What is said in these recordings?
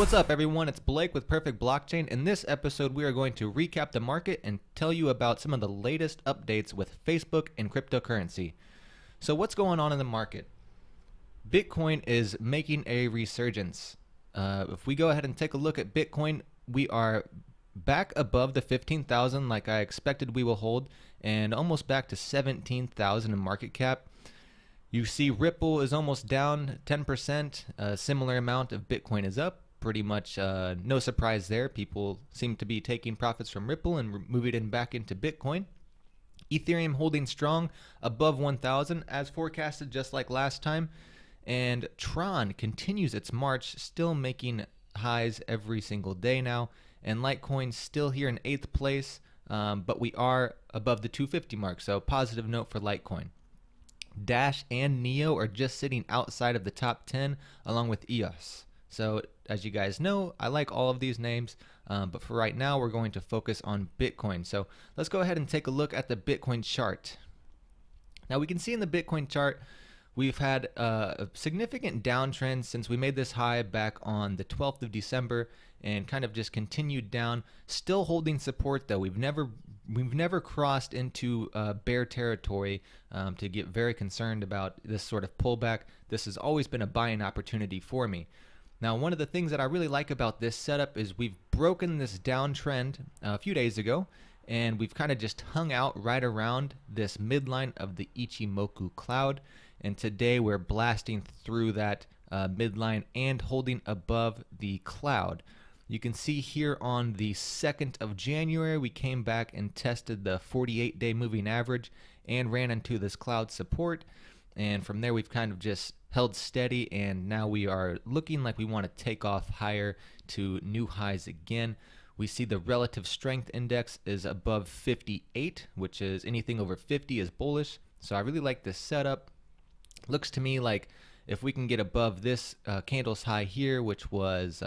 what's up, everyone? It's Blake with Perfect Blockchain. In this episode, we are going to recap the market and tell you about some of the latest updates with Facebook and cryptocurrency. So what's going on in the market? Bitcoin is making a resurgence. If we go ahead and take a look at Bitcoin, we are back above the 15,000 like I expected we will hold, and almost back to 17,000 in market cap. You see Ripple is almost down 10%, a similar amount of Bitcoin is up. Pretty much no surprise there. People seem to be taking profits from Ripple and moving it back into Bitcoin. Ethereum holding strong above 1,000 as forecasted, just like last time. And Tron continues its march, still making highs every single day now. And Litecoin still here in 8th place, but we are above the 250 mark, so positive note for Litecoin. Dash and Neo are just sitting outside of the top 10 along with EOS. So as you guys know, I like all of these names, but for right now we're going to focus on Bitcoin. So let's go ahead and take a look at the Bitcoin chart. Now we can see in the Bitcoin chart we've had a significant downtrend since we made this high back on the 12th of December and kind of just continued down, still holding support though. We've never crossed into bear territory to get very concerned about this sort of pullback. This has always been a buying opportunity for me. Now, one of the things that I really like about this setup is we've broken this downtrend a few days ago, and we've kind of just hung out right around this midline of the Ichimoku cloud. And today we're blasting through that midline and holding above the cloud. You can see here on the 2nd of January, we came back and tested the 48-day moving average and ran into this cloud support. And from there, we've kind of just held steady, and now we are looking like we want to take off higher to new highs again. We see the relative strength index is above 58, which is anything over 50 is bullish. So I really like this setup. Looks to me like if we can get above this candle's high here, which was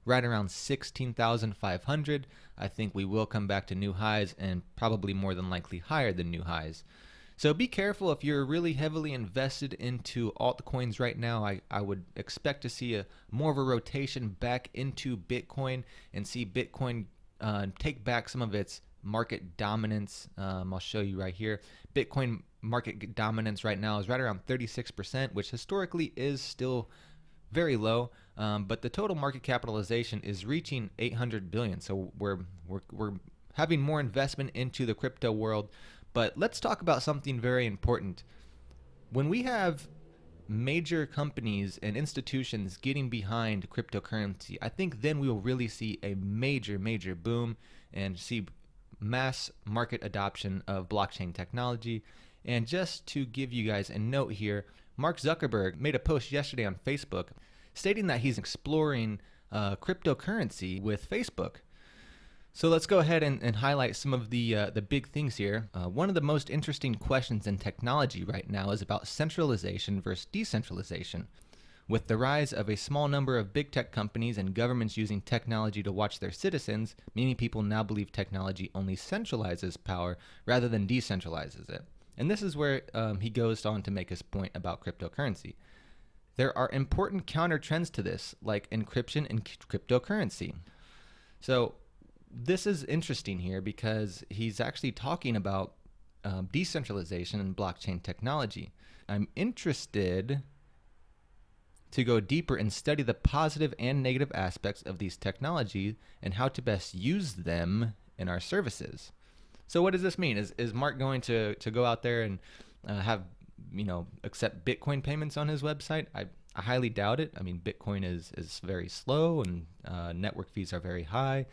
right around 16,500, I think we will come back to new highs and probably more than likely higher than new highs. So be careful if you're really heavily invested into altcoins right now. I would expect to see more of a rotation back into Bitcoin and see Bitcoin take back some of its market dominance. I'll show you right here. Bitcoin market dominance right now is right around 36%, which historically is still very low, but the total market capitalization is reaching 800 billion. So we're having more investment into the crypto world. But let's talk about something very important. When we have major companies and institutions getting behind cryptocurrency, I think then we will really see a major boom and see mass market adoption of blockchain technology. And just to give you guys a note here, Mark Zuckerberg made a post yesterday on Facebook stating that he's exploring cryptocurrency with Facebook. So let's go ahead and highlight some of the big things here. One of the most interesting questions in technology right now is about centralization versus decentralization. With the rise of a small number of big tech companies and governments using technology to watch their citizens, many people now believe technology only centralizes power rather than decentralizes it. And this is where he goes on to make his point about cryptocurrency. There are important counter trends to this, like encryption and cryptocurrency. So this is interesting here because he's actually talking about decentralization and blockchain technology. I'm interested to go deeper and study the positive and negative aspects of these technologies and how to best use them in our services. So what does this mean? Is Mark going to go out there and have, accept Bitcoin payments on his website? I highly doubt it. I mean, Bitcoin is very slow and network fees are very high.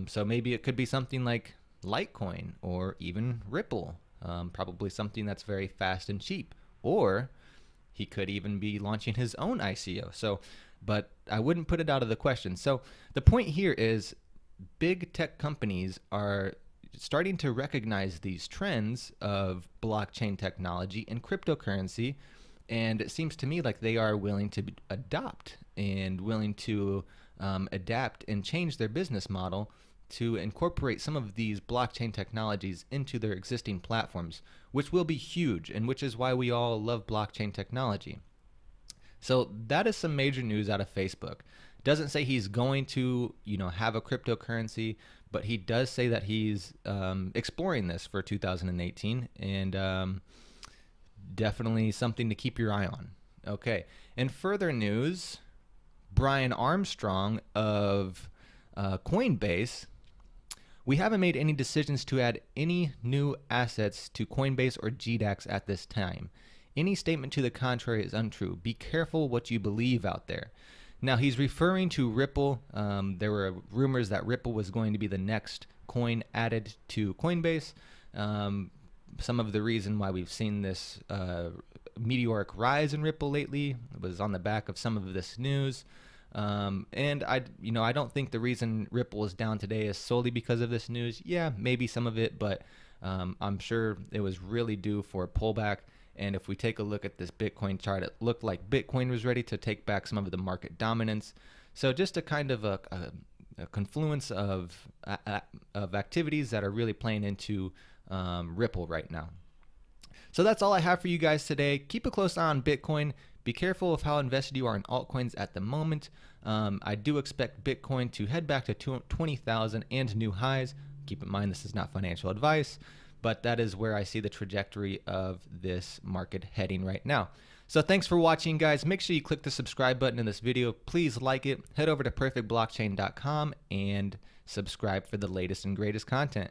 So maybe it could be something like Litecoin or even Ripple, probably something that's very fast and cheap. Or he could even be launching his own ICO. So, but I wouldn't put it out of the question. So the point here is big tech companies are starting to recognize these trends of blockchain technology and cryptocurrency. And it seems to me like they are willing to adopt and willing to adapt and change their business model to incorporate some of these blockchain technologies into their existing platforms, which will be huge, and which is why we all love blockchain technology. So that is some major news out of Facebook. Doesn't say he's going to, have a cryptocurrency, but he does say that he's exploring this for 2018, and definitely something to keep your eye on. Okay. In further news, Brian Armstrong of Coinbase, we haven't made any decisions to add any new assets to Coinbase or GDAX at this time. Any statement to the contrary is untrue. Be careful what you believe out there. Now, he's referring to Ripple. There were rumors that Ripple was going to be the next coin added to Coinbase. Some of the reason why we've seen this meteoric rise in Ripple lately was on the back of some of this news. And I don't think the reason Ripple is down today is solely because of this news. Yeah, maybe some of it, but I'm sure it was really due for a pullback. And if we take a look at this Bitcoin chart, it looked like Bitcoin was ready to take back some of the market dominance. So just a kind of a confluence of activities that are really playing into Ripple right now. So that's all I have for you guys today. Keep a close eye on Bitcoin. Be careful of how invested you are in altcoins at the moment. I do expect Bitcoin to head back to 20,000 and new highs. Keep in mind, this is not financial advice, but that is where I see the trajectory of this market heading right now. So thanks for watching, guys. Make sure you click the subscribe button in this video. Please like it. Head over to perfectblockchain.com and subscribe for the latest and greatest content.